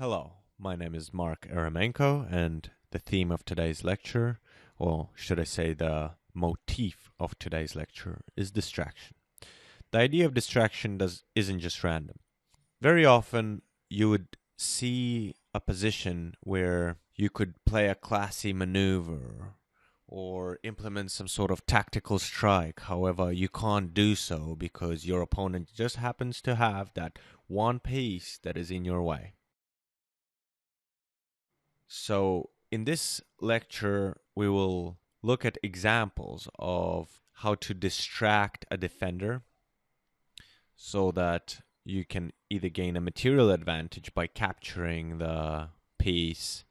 Hello, my name is Mark Eremenko, and the theme of today's lecture, or should I say the motif of today's lecture, is distraction. The idea of distraction isn't just random. Very often you would see a position where you could play a classy maneuver or implement some sort of tactical strike. However, you can't do so because your opponent just happens to have that one piece that is in your way. So, in this lecture, we will look at examples of how to distract a defender so that you can either gain a material advantage by capturing the piece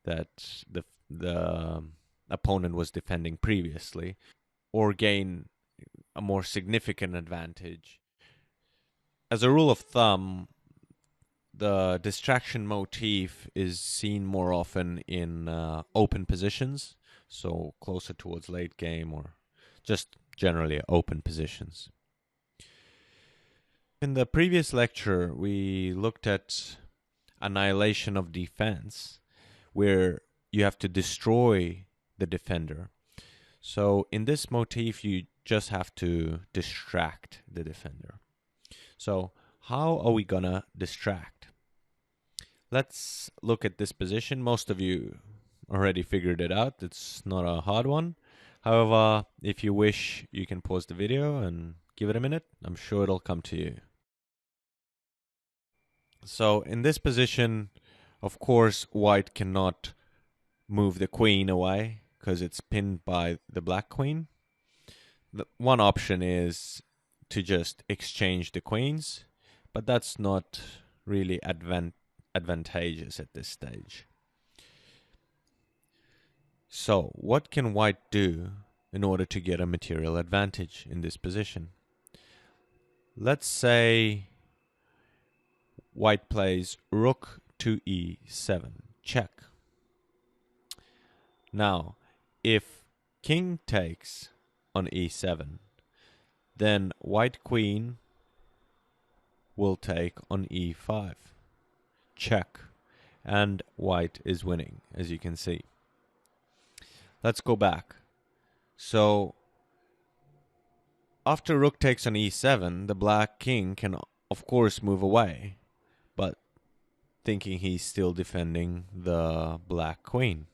that the opponent was defending previously, or gain a more significant advantage. As a rule of thumb, the distraction motif is seen more often in open positions, so closer towards late game or just generally open positions. In the previous lecture, we looked at annihilation of defense, where you have to destroy the defender. So in this motif, you just have to distract the defender. So how are we gonna distract? Let's look at this position. Most of you already figured it out. It's not a hard one. However, if you wish, you can pause the video and give it a minute. I'm sure it'll come to you. So in this position, of course, white cannot move the queen away because it's pinned by the black queen. One option is to just exchange the queens, but that's not really advantageous at this stage. So, what can white do in order to get a material advantage in this position? Let's say white plays rook to e7, check. Now, if king takes on e7, then white queen will take on e5, check, and white is winning, as you can see. Let's go back. So, after rook takes on e7, the black king can, of course, move away, but thinking he's still defending the black queen.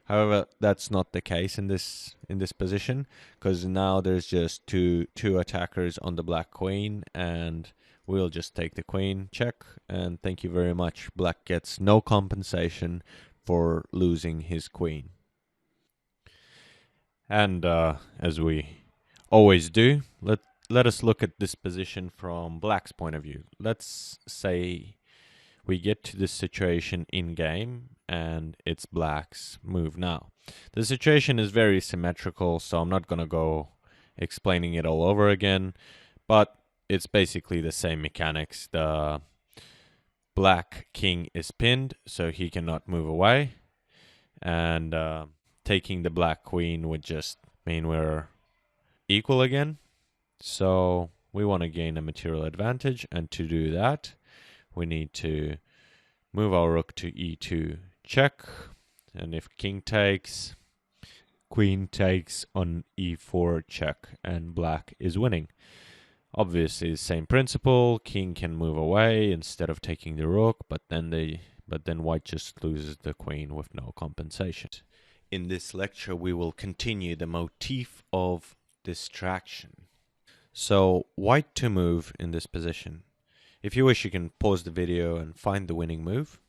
However, that's not the case in this position, because now there's just two attackers on the black queen, and we'll just take the queen, check, and thank you very much. Black gets no compensation for losing his queen. And as we always do, let us look at this position from black's point of view. Let's say we get to this situation in game, and it's black's move now. The situation is very symmetrical, so I'm not going to go explaining it all over again, but it's basically the same mechanics. The black king is pinned, so he cannot move away, and taking the black queen would just mean we're equal again. So we want to gain a material advantage, and to do that, we need to move our rook to e2, check, and if king takes, queen takes on e4, check, and black is winning. Obviously, the same principle. King can move away instead of taking the rook, but then white just loses the queen with no compensation. In this lecture, we will continue the motif of distraction. So, white to move in this position. If you wish, you can pause the video and find the winning move.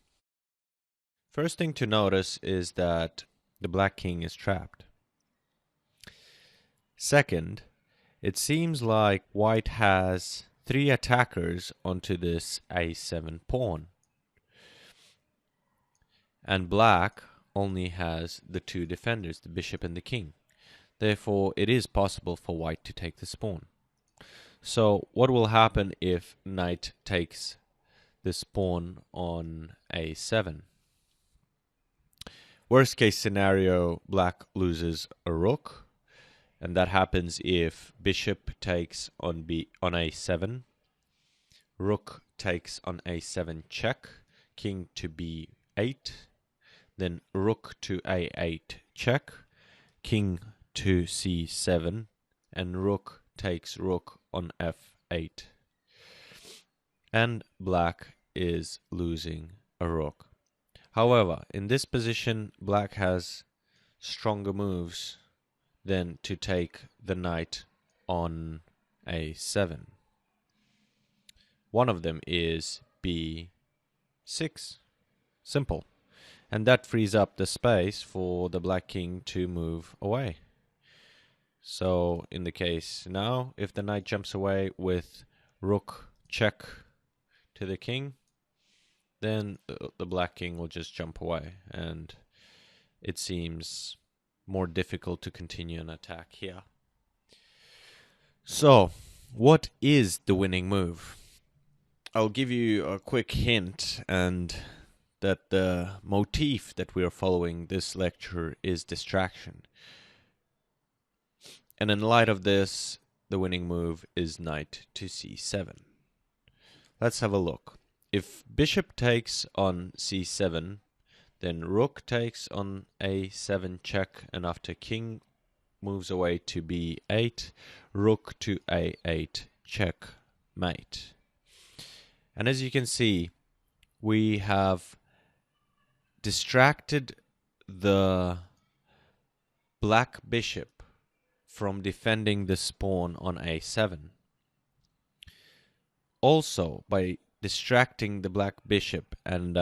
First thing to notice is that the black king is trapped. Second, it seems like white has 3 attackers onto this a7 pawn, and black only has the 2 defenders, the bishop and the king. Therefore, it is possible for white to take this pawn. So what will happen if knight takes this pawn on a7? Worst case scenario, black loses a rook, and that happens if bishop takes on a7, rook takes on a7 check, king to b8, then rook to a8 check, king to c7, and rook takes rook on f8. And black is losing a rook. However, in this position, black has stronger moves than to take the knight on a7. One of them is b6. Simple. And that frees up the space for the black king to move away. So in the case now, if the knight jumps away with rook check to the king, then the black king will just jump away, and it seems more difficult to continue an attack here. So, what is the winning move? I'll give you a quick hint, and that the motif that we are following this lecture is distraction. And in light of this, the winning move is knight to c7. Let's have a look. If bishop takes on c7, then rook takes on a7 check, and after king moves away to b8, rook to a8 check mate. And as you can see, we have distracted the black bishop from defending this pawn on a7. Also, by distracting the black bishop and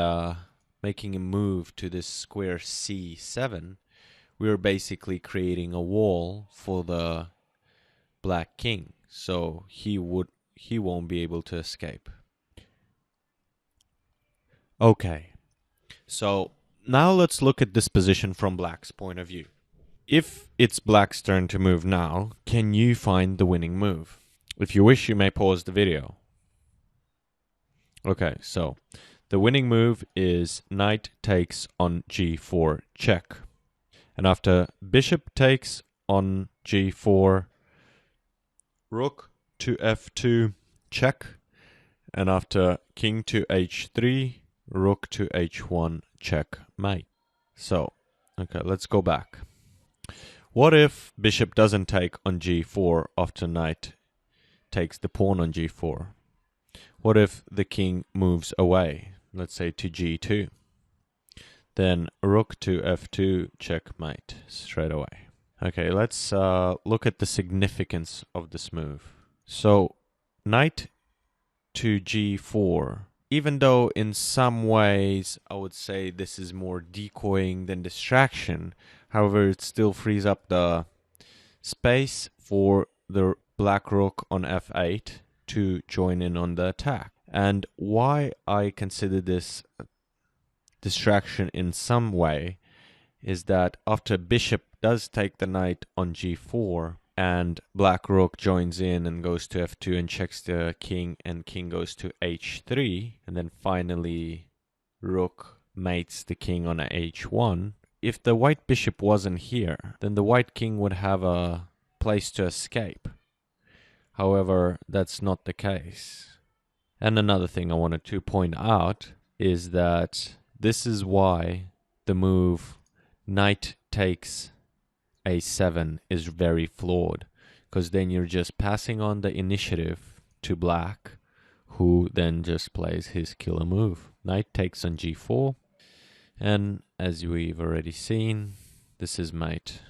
making a move to this square c7, we're basically creating a wall for the black king, so he won't be able to escape. Okay, so now let's look at this position from black's point of view. If it's black's turn to move now, can you find the winning move? If you wish, you may pause the video. Okay, so the winning move is knight takes on g4 check. And after bishop takes on g4, rook to f2 check. And after king to h3, rook to h1 checkmate. So, okay, let's go back. What if bishop doesn't take on g4 after knight takes the pawn on g4? What if the king moves away, let's say to g2? Then rook to f2 checkmate straight away. Okay, let's look at the significance of this move. So, knight to g4, even though in some ways I would say this is more decoying than distraction, however, it still frees up the space for the black rook on f8 to join in on the attack. And why I consider this distraction in some way is that after bishop does take the knight on g4 and black rook joins in and goes to f2 and checks the king, and king goes to h3, and then finally rook mates the king on h1, if the white bishop wasn't here, then the white king would have a place to escape. However, that's not the case. And another thing I wanted to point out is that this is why the move knight takes a7 is very flawed, because then you're just passing on the initiative to black, who then just plays his killer move. Knight takes on g4, and as we've already seen, this is mate.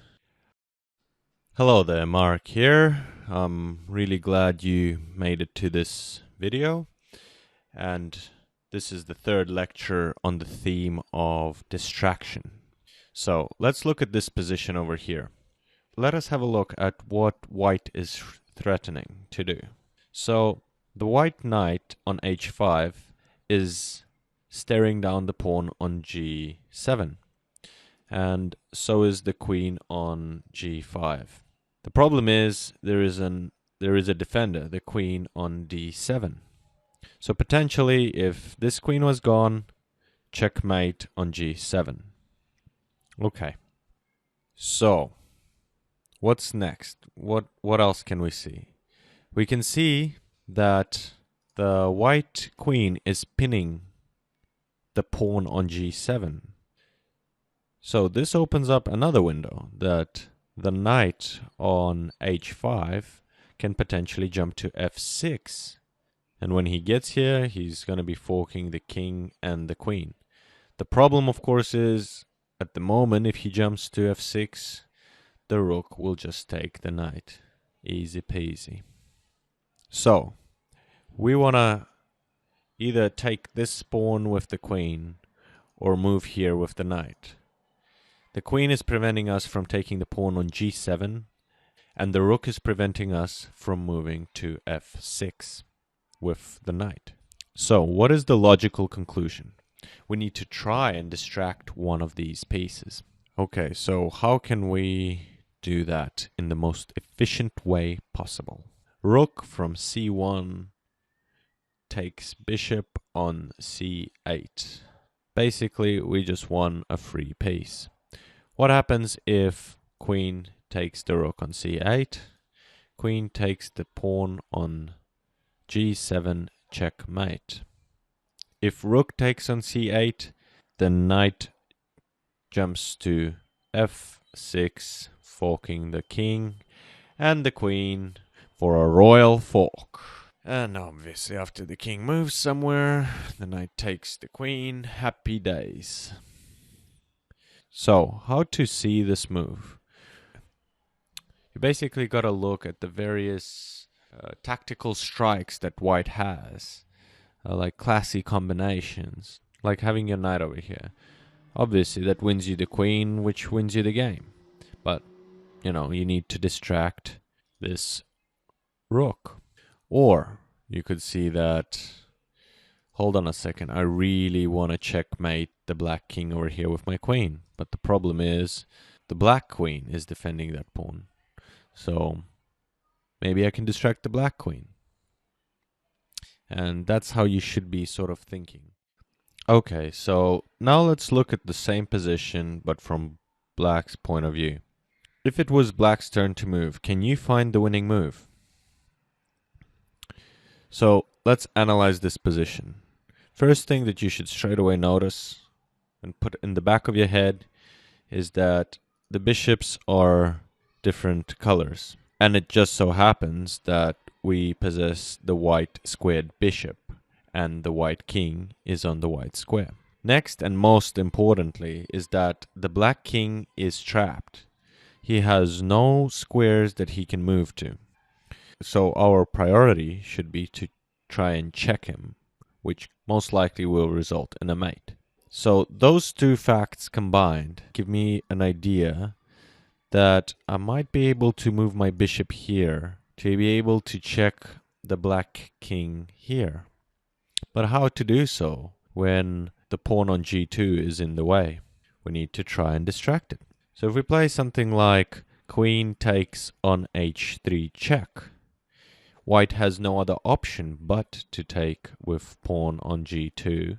Hello there, Mark here. I'm really glad you made it to this video, and this is the third lecture on the theme of distraction. So let's look at this position over here. Let us have a look at what white is threatening to do. So the white knight on h5 is staring down the pawn on g7, and so is the queen on g5. The problem is there is a defender, the queen on d7. So potentially, if this queen was gone, checkmate on g7. Okay. So, what's next? What else can we see? We can see that the white queen is pinning the pawn on g7. So this opens up another window that the knight on h5 can potentially jump to f6. And when he gets here, he's going to be forking the king and the queen. The problem, of course, is at the moment, if he jumps to f6, the rook will just take the knight. Easy peasy. So, we want to either take this pawn with the queen or move here with the knight. The queen is preventing us from taking the pawn on g7, and the rook is preventing us from moving to f6 with the knight. So, what is the logical conclusion? We need to try and distract one of these pieces. Okay, so how can we do that in the most efficient way possible? Rook from c1 takes bishop on c8. Basically, we just won a free piece. What happens if queen takes the rook on c8? Queen takes the pawn on g7, checkmate. If rook takes on c8, the knight jumps to f6, forking the king and the queen for a royal fork. And obviously after the king moves somewhere, the knight takes the queen. Happy days. So, how to see this move? You basically got to look at the various tactical strikes that white has, like classy combinations, like having your knight over here. Obviously, that wins you the queen, which wins you the game. But, you need to distract this rook. Or you could see that, hold on a second, I really want to checkmate the black king over here with my queen. But the problem is, the black queen is defending that pawn. So, maybe I can distract the black queen. And that's how you should be sort of thinking. Okay, so now let's look at the same position, but from black's point of view. If it was black's turn to move, can you find the winning move? So let's analyze this position. First thing that you should straight away notice and put in the back of your head is that the bishops are different colors. And it just so happens that we possess the white squared bishop and the white king is on the white square. Next and most importantly is that the black king is trapped. He has no squares that he can move to. So our priority should be to try and check him, which most likely will result in a mate. So those two facts combined give me an idea that I might be able to move my bishop here to be able to check the black king here. But how to do so when the pawn on g2 is in the way? We need to try and distract it. So if we play something like queen takes on h3 check, white has no other option but to take with pawn on g2.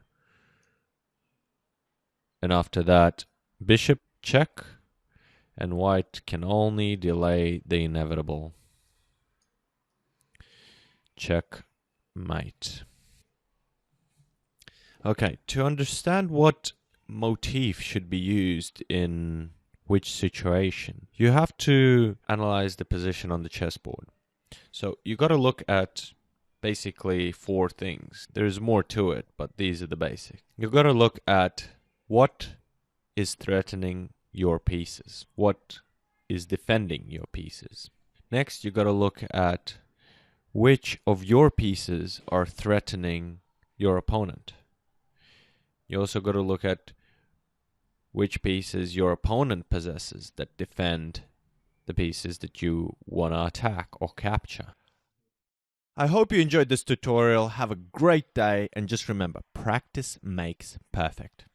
And after that, bishop check, and white can only delay the inevitable. Checkmate. Okay, to understand what motif should be used in which situation, you have to analyze the position on the chessboard. So you got to look at basically four things. There's more to it, but these are the basics. You got to look at what is threatening your pieces, what is defending your pieces. Next, you got to look at which of your pieces are threatening your opponent. You also got to look at which pieces your opponent possesses that defend the pieces that you want to attack or capture. I hope you enjoyed this tutorial. Have a great day, and just remember, practice makes perfect.